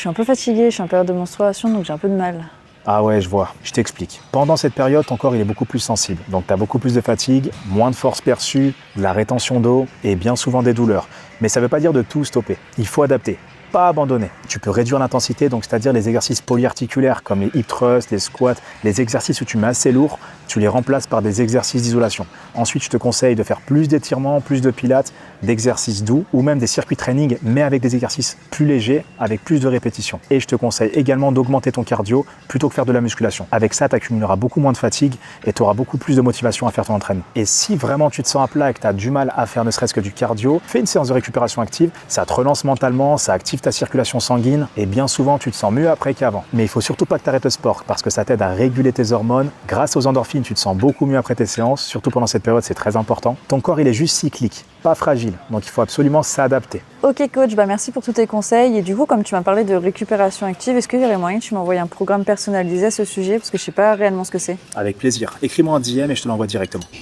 suis un peu fatiguée, je suis en période de menstruation, donc j'ai un peu de mal. Ah ouais, je vois, je t'explique. Pendant cette période, ton corps il est beaucoup plus sensible. Donc tu as beaucoup plus de fatigue, moins de force perçue, de la rétention d'eau et bien souvent des douleurs. Mais ça ne veut pas dire de tout stopper. Il faut adapter. Pas abandonner. Tu peux réduire l'intensité, donc c'est-à-dire les exercices polyarticulaires comme les hip thrusts, les squats, les exercices où tu mets assez lourd, tu les remplaces par des exercices d'isolation. Ensuite, je te conseille de faire plus d'étirements, plus de pilates, d'exercices doux ou même des circuits training, mais avec des exercices plus légers, avec plus de répétitions. Et je te conseille également d'augmenter ton cardio plutôt que faire de la musculation. Avec ça, tu accumuleras beaucoup moins de fatigue et tu auras beaucoup plus de motivation à faire ton entraînement. Et si vraiment tu te sens à plat et que tu as du mal à faire ne serait-ce que du cardio, fais une séance de récupération active, ça te relance mentalement, ça active ta circulation sanguine et bien souvent tu te sens mieux après qu'avant. Mais il faut surtout pas que tu arrêtes le sport parce que ça t'aide à réguler tes hormones. Grâce aux endorphines, tu te sens beaucoup mieux après tes séances, surtout pendant cette période, c'est très important. Ton corps, il est juste cyclique, pas fragile, donc il faut absolument s'adapter. Ok coach, merci pour tous tes conseils. Et du coup, comme tu m'as parlé de récupération active, est-ce qu'il y aurait moyen que tu m'envoies un programme personnalisé à ce sujet? Parce que je sais pas réellement ce que c'est. Avec plaisir. Écris-moi un DM et je te l'envoie directement.